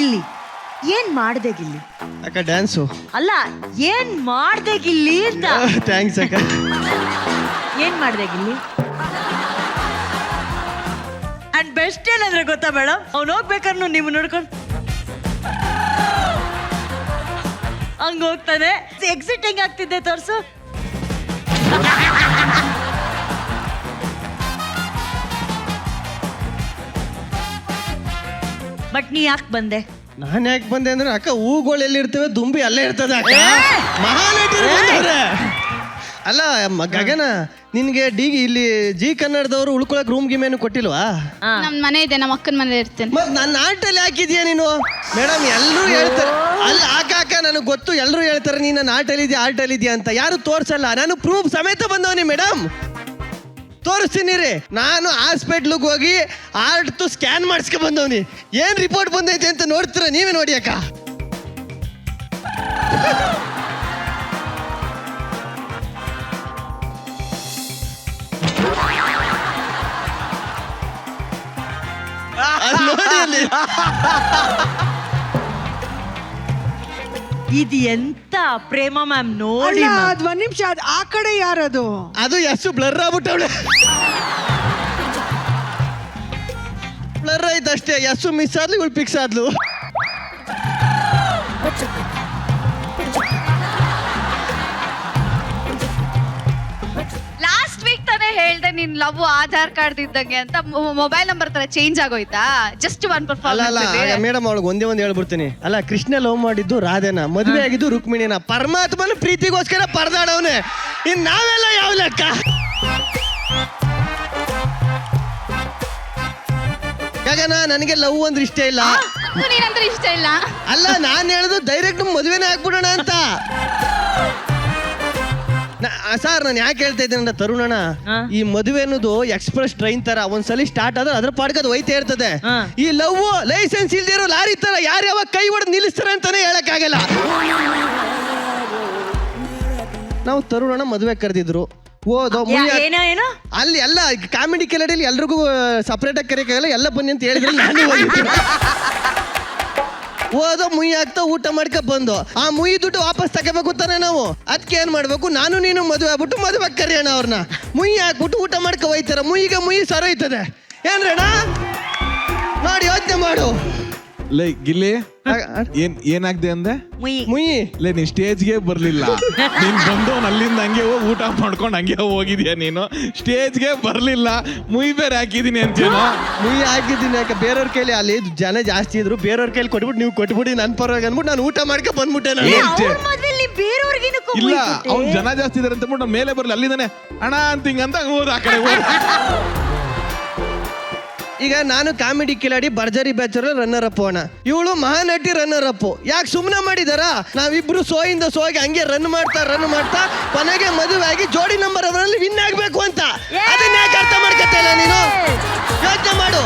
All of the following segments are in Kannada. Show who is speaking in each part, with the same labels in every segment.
Speaker 1: ಗಿಲ್ಲಿ ಏನ್ ಮಾಡ್ದೆ ಗಿಲ್ಲಿ
Speaker 2: ಅಕ್ಕ ಡ್ಯಾನ್ಸು
Speaker 1: ಅಲ್ಲ ಏನ್ ಮಾಡ್ದೆ ಗಿಲ್ಲಿ ಅಂತ
Speaker 2: ಥ್ಯಾಂಕ್ಸ್ ಅಕ್ಕ
Speaker 1: ಏನ್ ಮಾಡ್ದೆ ಗಿಲ್ಲಿ ಅಂಡ್ ಬೆಸ್ಟ್ ಏನಂದ್ರೆ ಗೊತ್ತಾ ಮೇಡಮ್ ಅವ್ನು ಹೋಗ್ಬೇಕಾದ್ರೆ ನೀವು ನೋಡ್ಕೊಂಡು ಹಂಗ ಹೋಗ್ತಾನೆ ಎಕ್ಸಿಟ್ ಹೆಂಗ್ ಆಗ್ತಿದ್ದೆ ತೋರ್ಸು ಬಟ್ ನೀ ಯಾಕೆ ಬಂದೆ
Speaker 2: ನಾನು ಯಾಕೆ ಬಂದೆ ಅಂದ್ರೆ ಅಕ್ಕ ಹೂಗಳು ಎಲ್ಲಿರ್ತವೆ ದುಂಬಿ ಅಲ್ಲೇ ಇರ್ತದೆ ಅಕ್ಕ ಮಹಾನಟರು ಬಂದವ್ರೆ. ಅಲ್ಲ ಗಗನ ನಿನ್ಗೆ ಇಲ್ಲಿ ಜಿ ಕನ್ನಡದವರು ಉಳ್ಕೊಳಕ್ ರೂಮ್ ಗಿಮೇನು ಕೊಟ್ಟಿಲ್ವಾ?
Speaker 3: ನಮ್ ಮನೆ ಇದೆ, ನಮ್ಮ ಅಕ್ಕನ ಮನೆ ಇರ್ತೇನೆ.
Speaker 2: ಮತ್ ನನ್ನ ಆಟಲ್ಲಿ ಹಾಕಿದ್ಯಾ ನೀನು? ಮೇಡಮ್ ಎಲ್ಲರೂ ಹೇಳ್ತಾರೆ ಅಲ್ಲ ಅಕ್ಕ ನನಗೆ ಗೊತ್ತು, ಎಲ್ಲರೂ ಹೇಳ್ತಾರೆ ನೀನು ನನ್ನ ಆಟಲ್ಲಿ ಇದೆಯಾ ಅಂತ. ಯಾರು ತೋರ್ಸಲ್ಲ, ನಾನು ಪ್ರೂಫ್ ಸಮೇತ ಬಂದವನಿ ಮೇಡಮ್, ತೋರಿಸ್ತೀನಿ ರೀ. ನಾನು ಹಾಸ್ಪಿಟ್ಲಿಗೆ ಹೋಗಿ ಆರ್ಟ್ ಸ್ಕ್ಯಾನ್ ಮಾಡಿಸ್ಕೊ ಬಂದವನಿ. ಏನ್ ರಿಪೋರ್ಟ್ ಬಂದೈತೆ ಅಂತ ನೋಡ್ತೀರ ನೀವೇ ನೋಡಿ ಅಕ್ಕ. ನೋಡಿ ಅಲ್ಲಿ
Speaker 1: ಇದು ಎಂತ ಪ್ರೇಮ ಮ್ಯಾಮ್ ನೋಡಿ
Speaker 4: ಅದ್ ಒಂದ್ ನಿಮಿಷ, ಆ ಕಡೆ ಯಾರದು?
Speaker 2: ಅದು ಎಷ್ಟು ಬ್ಲರ್ ಆಗ್ಬಿಟ್ಟವಳೆ, ಬ್ಲರ್ ಆಯ್ತು ಅಷ್ಟೇ. ಎಷ್ಟು ಮಿಸ್ ಆದ್ಲು, ಇವಳು ಫಿಕ್ಸ್ ಆದ್ಲು.
Speaker 3: ಲಾಸ್ಟ್ ವೀಕ್ ತಾನೇ ಹೇಳ್ದೆ ನೀನ್ ಲವ್ ಆಧಾರ್ ಕಾರ್ಡ್ ಇದ್ದಂಗೆ ಅಂತ. ಮೊಬೈಲ್ ನಂಬರ್ ತರ ಚೇಂಜ್ ಆಗೋಯ್ತಾ? ಜಸ್ಟ್ ಒನ್
Speaker 2: ಅಲ್ಲ ಮೇಡಮ್, ಅವಳಿಗೆ ಒಂದೇ ಹೇಳ್ಬಿಡ್ತೀನಿ. ಅಲ್ಲ, ಕೃಷ್ಣ ಲವ್ ಮಾಡಿದ್ದು ರಾಧೆನ, ಮದುವೆ ಆಗಿದ್ದು ರುಕ್ಮಿಣಿನ. ಪರಮಾತ್ಮನ ಪ್ರೀತಿಗೋಸ್ಕರ ಪರದಾಡವನೆ. ಇನ್ ನಾವೆಲ್ಲ ಯಾವ ಲೆಕ್ಕ? ಗಗನ, ನನಗೆ ಲವ್ ಅಂದ್ರೆ ಇಷ್ಟ ಇಲ್ಲ.
Speaker 3: ನೀನಂದ್ರೆ ಇಷ್ಟ ಇಲ್ಲ?
Speaker 2: ಅಲ್ಲ, ನಾನು ಹೇಳುದು ಡೈರೆಕ್ಟ್ ಮದುವೆನೇ ಹಾಕ್ಬಿಡೋಣ ಅಂತ. ಸರ್, ನಾನು ಯಾಕೆ ಹೇಳ್ತಾ ಇದ್ದೇನೆ ಅಂದ್ರೆ ತರುಣಣ್ಣ, ಈ ಮದುವೆ ಅನ್ನೋದು ಎಕ್ಸ್ಪ್ರೆಸ್ ಟ್ರೈನ್ ತರ, ಒಂದ್ಸಲಿ ಸ್ಟಾರ್ಟ್ ಆದ್ರೆ ಅದ್ರ ಪಾಡ್ಕದ್ ಹೋಯ್ತಾ ಇರ್ತದೆ. ಈ ಲವ್ ಲೈಸೆನ್ಸ್ ಇಲ್ದಿರೋ ಲಾರಿ ತರ ಯಾರು ಯಾವಾಗ ಕೈ ಹೊಡೆದು ನಿಲ್ಲಿಸ್ತಾರೆ ಅಂತಾನೆ ಹೇಳಕ್ಕಾಗಲ್ಲ. ನಾವು ತರುಣಣ್ಣ ಮದುವೆ ಕರೆದಿದ್ರು, ಓದೋ ಅಲ್ಲಿ ಎಲ್ಲ ಕಾಮಿಡಿ ಕೆಲಡಿಯಲ್ಲಿ ಎಲ್ರಿಗೂ ಸಪ್ರೇಟ್ ಆಗಿ ಕರೆಯಕ್ಕಾಗಲ್ಲ, ಎಲ್ಲ ಬನ್ನಿ ಅಂತ ಹೇಳಿದ್ರೆ ನಾನು ಹೋಗಿದ್ದೀನಿ. ಓದೋ ಮುಯಿ ಆಗ್ತಾ ಊಟ ಮಾಡ್ಕೊ ಬಂದು ಆ ಮುಯಿ ದುಡ್ಡು ವಾಪಸ್ ತಗೋಬೇಕು ತಾನೆ ನಾವು. ಅದಕ್ಕೆ ಏನ್ ಮಾಡ್ಬೇಕು, ನಾನು ನೀನು ಮದುವೆ ಆಗ್ಬಿಟ್ಟು ಮದುವೆ ಕರೆಯೋಣ ಅವ್ರನ್ನ. ಮುಯಿ ಹಾಕ್ಬಿಟ್ಟು ಊಟ ಮಾಡ್ಕೊ ಹೋಯ್ತಾರ. ಮುಯಿಗೆ ಮುಯಿ ಸರೋಯ್ತದೆ ಏನ್ರಣ್ಣ? ನೋಡಿ ಯೋಚನೆ ಮಾಡು.
Speaker 5: ಲೈ ಗಿಲ್ಲಿ, ಏನಾಗ್ದೆ ಅಂದೆ?
Speaker 2: ಮುಯಿ
Speaker 5: ಲೇ, ನೀನ್ ಸ್ಟೇಜ್ಗೆ ಬರ್ಲಿಲ್ಲ. ನೀನ್ ಬಂದವನ್ ಅಲ್ಲಿಂದ ಹಂಗೆ ಹೋಗಿ ಊಟ ಮಾಡ್ಕೊಂಡು ಹಂಗೆ ಹೋಗಿದ್ಯಾ ನೀನು. ಸ್ಟೇಜ್ಗೆ ಬರ್ಲಿಲ್ಲ, ಮುಯಿ ಬೇರೆ ಹಾಕಿದೀನಿ ಅಂತೇನೋ.
Speaker 2: ಮುಯಿ ಹಾಕಿದ್ದೀನಿ ಯಾಕೆ, ಬೇರೆಯವ್ರ ಕೈಲಿ ಅಲ್ಲಿ ಜನ ಜಾಸ್ತಿ ಇದ್ರು, ಬೇರೆಯವ್ರ ಕೈಲಿ ಕೊಟ್ಬಿಟ್ಟು ನೀವು ಕೊಟ್ಬಿಡಿ ನನ್ನ ಪರವಾಗಿ ಅಂದ್ಬಿಟ್ಟು ನಾನು ಊಟ ಮಾಡ್ಕೊ ಬಂದ್ಬಿಟ್ಟೆ.
Speaker 5: ಇಲ್ಲ, ಅವ್ನ್ ಜನ ಜಾಸ್ತಿ ಇದಾರೆ ಅಂತ ನಾನು ಮೇಲೆ ಬರ್ಲಿ, ಅಲ್ಲಿಂದಾನೆ ಅಣ್ಣ ಅಂತ ಹಿಂಗಂತ ಹೋದ ಆ ಕಡೆ ಹೋದ.
Speaker 2: ಈಗ ನಾನು ಕಾಮಿಡಿ ಕಿಲಾಡಿ ಭರ್ಜರಿ ಬ್ಯಾಚುಲರ್ ರನ್ನರ್ ಅಪ್ ಅಣ್ಣ, ಇವಳು ಮಹಾನಟಿ ರನ್ನರ್ ಅಪ್. ಯಾಕೆ ಸುಮ್ಮನೆ ಮಾಡಿದಾರ? ನಾವಿಬ್ರು ಸೋಯಿಂದ ಸೋಗಿ ಹಂಗೆ ರನ್ ಮಾಡ್ತಾ ಕೊನೆಗೆ ಮದುವೆ ಆಗಿ ಜೋಡಿ ನಂಬರ್ ಅವರಲ್ಲಿ ವಿನ್ ಆಗ್ಬೇಕು ಅಂತ. ಅದನ್ನ ಯಾಕೆ ಅರ್ಥ ಮಾಡ್ಕೊತಾ ನೀನು? ಯೋಚನೆ ಮಾಡು.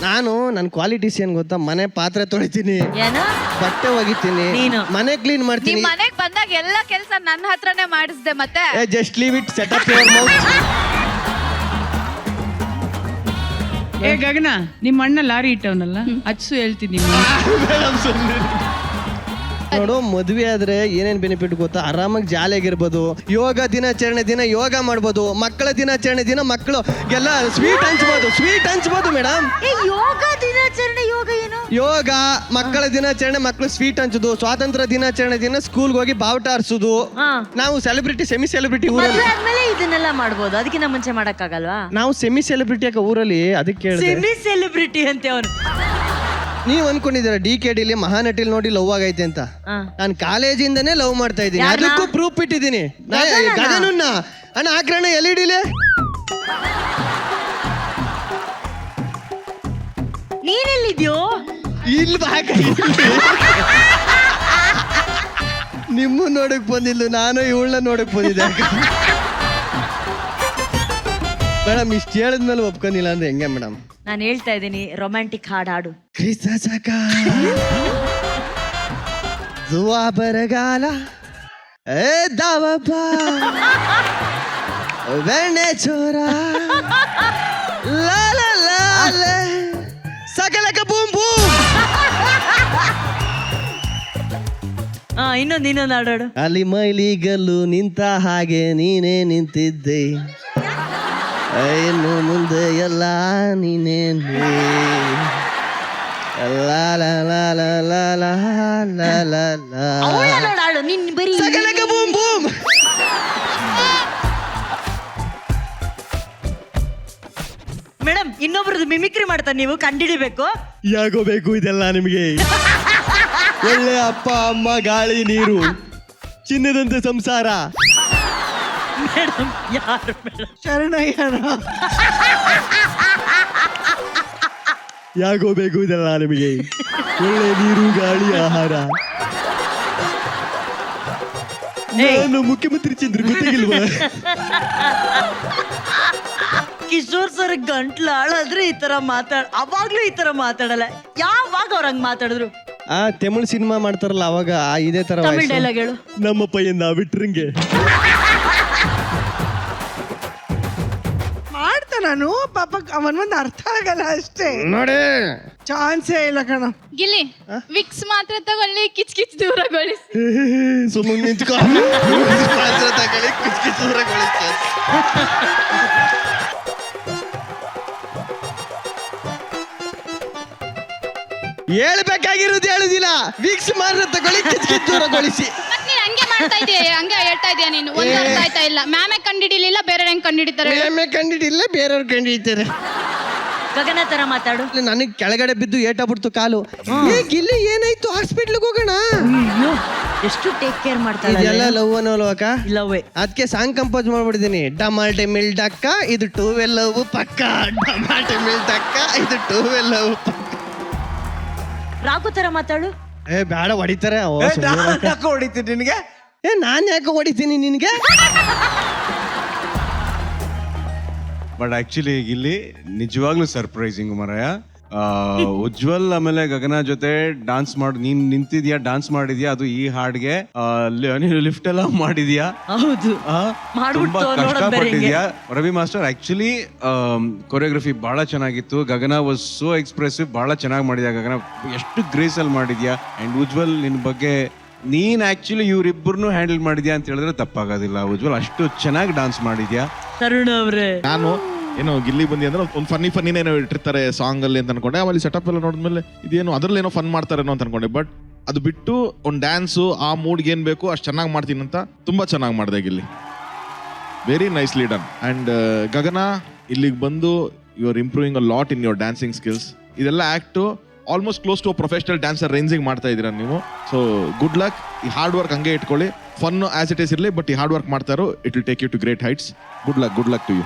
Speaker 2: ನಾನು ನನ್ನ ಕ್ವಾಲಿಟೀಸ್ ಏನ್ ಗೊತ್ತಾ? ಮನೆ ಪಾತ್ರೆ ತೊಳಿತೀನಿ, ಬಟ್ಟೆ ಒಗಿತೀನಿ, ಮನೆ ಕ್ಲೀನ್ ಮಾಡ್ತೀನಿ.
Speaker 3: ಮನೆಗ್ ಬಂದಾಗ ಎಲ್ಲ ಕೆಲಸ ನನ್ನ ಹತ್ರನೇ ಮಾಡಿಸ್ದೆ. ಮತ್ತೆ
Speaker 2: just leave it, set up your mouth.
Speaker 4: ಏ ಗಗನ, ನಿಮ್ಮ ಅಣ್ಣ ಲಾರಿ ಇಟ್ಟವನಲ್ಲ, ಅಚ್ಚು ಹೇಳ್ತೀನಿ.
Speaker 2: ನೋಡು, ಮದುವೆ ಆದ್ರೆ ಏನೇನ್ ಬೆನಿಫಿಟ್ ಗೊತ್ತಾ? ಆರಾಮಾಗಿ ಜಾಲಿಯಾಗಿರ್ಬೋದು, ಯೋಗ ದಿನಾಚರಣೆ ದಿನ ಯೋಗ ಮಾಡ್ಬೋದು, ಮಕ್ಕಳ ದಿನಾಚರಣೆ ದಿನ ಮಕ್ಕಳು ಎಲ್ಲ ಸ್ವೀಟ್ ಹಂಚ್ಬೋದು ಮೇಡಮ್.
Speaker 1: ಯೋಗ ದಿನಾಚರಣೆ ಯೋಗ ಏನು?
Speaker 2: ಯೋಗ, ಮಕ್ಕಳ ದಿನಾಚರಣೆ ಮಕ್ಕಳು ಸ್ವೀಟ್ ಹಂಚೋದು, ಸ್ವಾತಂತ್ರ್ಯ ದಿನಾಚರಣೆ ದಿನ ಸ್ಕೂಲ್ಗೆ ಹೋಗಿ ಬಾವುಟ ಆರಿಸೋದು. ನಾವು ಸೆಲೆಬ್ರಿಟಿ, ಸೆಮಿ ಸೆಲೆಬ್ರಿಟಿ ಊರಲ್ಲಿ
Speaker 1: ಇದನ್ನೆಲ್ಲ ಮಾಡ್ಬೋದು, ಅದಕ್ಕಿಂತ ಮುಂಚೆ ಮಾಡಕ್ಕಾಗಲ್ವಾ?
Speaker 2: ನಾವು ಸೆಮಿ ಸೆಲೆಬ್ರಿಟಿ ಯಾಕೆ ಊರಲ್ಲಿ? ಅದಕ್ಕೆ
Speaker 1: ಸೆಮಿ ಸೆಲೆಬ್ರಿಟಿ ಅಂತ ಅವನು.
Speaker 2: ನೀವ್ ಅನ್ಕೊಂಡಿದ್ದೀರ DKDಲಿ ಮಹಾನಟಿಲ್ ನೋಡಿ ಲವ್ ಆಗೈತೆ ಅಂತ? ನಾನು ಕಾಲೇಜಿಂದನೇ ಲವ್ ಮಾಡ್ತಾ ಇದ್ದೀನಿ, ಅದಕ್ಕೂ ಪ್ರೂಫ್ ಇಟ್ಟಿದ್ದೀನಿ. ಗಗನನ್ನ ಅಣ್ಣ ಹಾಕ್ರಣ್ಣ ಎಲ್ಲಿಡಿಲೆ.
Speaker 1: ನೀನೆಲ್ಲಿದ್ಯೋ?
Speaker 2: ಇಲ್ಲಿ ನಿಮ್ಮ ನೋಡಕ್ ಬಂದಿಲ್ಲ, ನಾನು ಇವಳನ್ನ ನೋಡಕ್ ಬಂದಿದ್ದೆ. ಮೇಡಮ್, ಇಷ್ಟು ಹೇಳಿದ್ಮೇಲೆ ಒಪ್ಕೊಂಡಿಲ್ಲ ಅಂದ್ರೆ ಹೆಂಗೆ ಮೇಡಮ್?
Speaker 1: ನಾನು ಹೇಳ್ತಾ ಇದ್ದೀನಿ, ರೊಮ್ಯಾಂಟಿಕ್ ಹಾಡು.
Speaker 2: ಬರಗಾಲ ದಾವಪ್ಪ ಬೆಣ್ಣೆ ಚೋರ ಲಾಲ ಸಕಲಕ ಬೂಮ್ ಬೂಮ್
Speaker 1: ಇನ್ನೊಂದು ಹಾಡಾಡು.
Speaker 2: ಅಲ್ಲಿ ಮೈಲಿಗಲ್ಲು ನಿಂತ ಹಾಗೆ ನೀನೇ ನಿಂತಿದ್ದೆ, ಇನ್ನು ಮುಂದೆ ಎಲ್ಲ ನೀನೇ. ಲಾ ಲಾ ಲಾ ಲಾ ಲಾ ಲಾ ಲಾ ಲಾ ಲಾ.
Speaker 1: ಅವಳ ಹಾಡು ನೀನ್ ಬರೀ
Speaker 2: ಸಕಲಕ ಬೂಮ್ ಬೂಮ್.
Speaker 1: ಮೇಡಮ್ ಇನ್ನೊಬ್ರದ್ದು ಮಿಮಿಕ್ರಿ ಮಾಡ್ತಾ ನೀವು ಕಂಡಿಡಿಬೇಕು.
Speaker 2: ಯಾಕೋ ಬೇಕು ಇದೆಲ್ಲ ನಿಮಗೆ? ಒಳ್ಳೆ ಅಪ್ಪ ಅಮ್ಮ, ಗಾಳಿ ನೀರು, ಚಿನ್ನದಂತೆ ಸಂಸಾರ.
Speaker 1: ಮೇಡಮ್ ಯಾರು ಮೇಡಮ್?
Speaker 2: ಶರಣಯ್ಯನ. ಯಾಕೋ ಬೇಕು ಇದೆಲ್ಲ ನಿಮಗೆ? ಒಳ್ಳೆ ನೀರು, ಗಾಳಿ, ಆಹಾರ. ನಾನು ಮುಖ್ಯಮಂತ್ರಿ ಚಂದ್ರ ಗೊತ್ತಿಲ್ವಾ?
Speaker 1: ಕಿಶೋರ್ ಸರ್ ಗಂಟ್ಲು ಹಾಳಾದ್ರೆ ಈ ತರ ಅವಾಗ್ಲೂ ಈ ತರ ಮಾತಾಡಲ್ಲ. ಯಾವಾಗ ಅವ್ರ ಹಂಗ್ ಮಾತಾಡಿದ್ರು?
Speaker 2: ತಮಿಳ್ ಸಿನಿಮಾ ಮಾಡ್ತಾರಲ್ಲ ಅವಾಗ ಇದೇ ತರ
Speaker 1: ತಮಿಳ್ ಡೈಲಾಗ್ ಹೇಳು.
Speaker 2: ನಮ್ಮ ಪೈಯನ್ನ ಬಿಟ್ರಂಗೆ
Speaker 6: ಮಾಡ್ತಾ ನಾನು ಪಾಪ ಅವನ್ಗೊಂದು ಅರ್ಥ ಆಗಲ್ಲ ಅಷ್ಟೇ.
Speaker 2: ನೋಡಿ
Speaker 6: ಚಾನ್ಸೇ ಇಲ್ಲ ಕಣ.
Speaker 3: ಗಿಲ್ಲಿ ವಿಕ್ಸ್ ಮಾತ್ರ ತಗೊಳ್ಳಿ, ಕಿಚ್ ಕಿಚ್ ದೂರಗೊಳಿಸಿ.
Speaker 2: ಸುಮ್ಮನೆ ನಿಂತ್ಕೊ. ಹೇಳ್ಬೇಕಾಗಿರೋದು ಹೇಳುದಿಲ್ಲ. ವೀಕ್ಸ್ ಮಾತ್ರ ತಗೊಳ್ಳಿ, ಕಿಚ್ ದೂರಗೊಳಿಸಿ.
Speaker 3: ನೀನ್ ಹಂಗೆ ಮಾಡ್ತಾ ಇದೀಯ, ಹಂಗೆ ಹೇಳ್ತಾ ಇದೀಯ ನೀನು. ಒಂದು ಅರ್ಥ ಆಯ್ತಾ ಇಲ್ಲ. ಮ್ಯಾಮೇ ಕಂಡಿಡಿಲಿಲ್ಲ, ಬೇರೆ ಹೆಂಗ್ ಕಂಡಿಡಿತಾರೆ?
Speaker 2: ಮೇಮೆ ಕಂಡಿಡಿಲ್ಲ, ಬೇರೆಯವ್ರು ಕಂಡಿಡಿತಾರೆ.
Speaker 1: ಗಗನ ತರ ಮಾತಾಡು.
Speaker 2: ನನಗೆ ಕೆಳಗಡೆ ಬಿದ್ದು ಏಟಾಗ್ಬಿಡ್ತು ಕಾಲು. ಗಿಲ್ಲಿ ಏನಾಯ್ತು? ಹಾಸ್ಪಿಟ್ಲಿಗೆ ಹೋಗೋಣ.
Speaker 1: ಅಯ್ಯೋ ಎಷ್ಟು ಟೇಕ್ ಕೇರ್ ಮಾಡ್ತಾಳೆ.
Speaker 2: ಇದೆಲ್ಲ ಲವ್ ಅನ್ನೋಲ್ವಕ್ಕ?
Speaker 1: ಲವ್ವೇ.
Speaker 2: ಅದಕ್ಕೆ ಸಾಂಗ್ ಕಂಪೋಸ್ ಮಾಡ್ಬಿಟ್ಟಿದ್ದೀನಿ. ಡಮಾಟೆ ಮಿಲ್ ಡಕ್ಕ, ಇದು ಟೂವೆಲ್ ಲವ್ ಪಕ್ಕ. ಡಮಾಟೆ ಮಿಲ್ ಡಕ್ಕ, ಇದು ಟೂವೆಲ್ ಲವ್.
Speaker 1: ರಾಘು ತರ ಮಾತಾಡು.
Speaker 2: ಬೇಡ, ಹೊಡಿತಾರೆ.
Speaker 6: ಹೊಡಿತೀನಿ ನಿನಗೆ.
Speaker 2: ನಾನ್ ಯಾಕೆ ಹೊಡಿತೀನಿ ನಿನ್ಗೆ?
Speaker 7: ಬಟ್ ಆಕ್ಚುಲಿ ಇಲ್ಲಿ ನಿಜವಾಗ್ಲೂ ಸರ್ಪ್ರೈಸಿಂಗ್ ಮರಯ. ಉಜ್ವಲ್ ಆಮೇಲೆ ಗಗನ ಜೊತೆ ಡಾನ್ಸ್ ನೀನ್ ನಿಂತಿದ್ಯಾ, ಡಾನ್ಸ್ ಮಾಡಿದ್ಯಾ, ಅದು ಈ ಹಾಡ್ಗೆ ಲಿಫ್ಟ್ ಎಲ್ಲ ಮಾಡಿದ್ಯಾ.
Speaker 1: ಹೌದು
Speaker 7: ತುಂಬಾ ಕಷ್ಟಪಟ್ಟಿದ್ಯಾ. ರವಿ ಮಾಸ್ಟರ್ ಆಕ್ಚುಲಿ ಕೊರಿಯೋಗ್ರಫಿ ಬಹಳ ಚೆನ್ನಾಗಿತ್ತು. ಗಗನ ವಾಸ್ ಸೋ ಎಕ್ಸ್ಪ್ರೆಸಿವ್, ಬಹಳ ಚೆನ್ನಾಗಿ ಮಾಡಿದ್ಯಾ ಗಗನ. ಎಷ್ಟು ಗ್ರೇಸ್ ಅಲ್ಲಿ ಮಾಡಿದ್ಯಾ. ಅಂಡ್ ಉಜ್ವಲ್ ನಿನ್ ಬಗ್ಗೆ ನೀನ್ ಆಕ್ಚುಲಿ ಇವ್ರಿಬ್ಬರನ್ನು ಹ್ಯಾಂಡಲ್ ಮಾಡಿದ್ಯಾ ಅಂತ ಹೇಳಿದ್ರೆ ತಪ್ಪಾಗೋದಿಲ್ಲ. ಉಜ್ವಲ್ ಅಷ್ಟು ಚೆನ್ನಾಗಿ ಡಾನ್ಸ್ ಮಾಡಿದ್ಯಾ.
Speaker 1: ತರುಣ್ ಅವ್ರೆ,
Speaker 5: ನಾನು ಏನೋ ಗಿಲ್ಲಿ ಬಂದಿ ಅಂದ್ರೆ ಒಂದು ಫನ್ನಿನೇನೋ ಇಟ್ಟಿರ್ತಾರೆ ಸಾಂಗ್ ಅಲ್ಲಿ ಅಂತ ಅನ್ಕೊಂಡೆ. ಆಮೇಲೆ ಸೆಟಪ್ ಎಲ್ಲ ನೋಡಿದ್ಮೇಲೆ ಇದೇನು ಅದ್ರಲ್ಲಿ ಏನೋ ಫನ್ ಮಾಡ್ತಾರೇನೋ ಅಂತ ಅನ್ಕೊಂಡೆ. ಬಟ್ ಅದು ಬಿಟ್ಟು ಒಂದು ಡ್ಯಾನ್ಸು ಆ ಮೂಡ್ಗೆ ಏನ್ ಬೇಕು ಅಷ್ಟು ಚೆನ್ನಾಗಿ ಮಾಡ್ತೀನಿ ಅಂತ ತುಂಬಾ ಚೆನ್ನಾಗಿ ಮಾಡಿದೆ Gilli. Very nicely done. And Gagana, ಇಲ್ಲಿಗೆ ಬಂದು you are improving a lot in your dancing skills. ಇದೆಲ್ಲ ಆಕ್ಟು almost close to professional dancer ranging ಮಾಡ್ತಾ ಇದ್ದೀರಾ ನೀವು. So good luck. ಈ ಹಾರ್ಡ್ ವರ್ಕ್ ಹಂಗೆ ಇಟ್ಕೊಳ್ಳಿ. ಫನ್ ಆಸ್ ಇಟ್ ಈಸ್ ಇರಲಿ, ಬಟ್ ಈ ಹಾರ್ಡ್ ವರ್ಕ್ ಮಾಡ್ತಾ ಇರೋ it will take you to great heights. Good luck to you.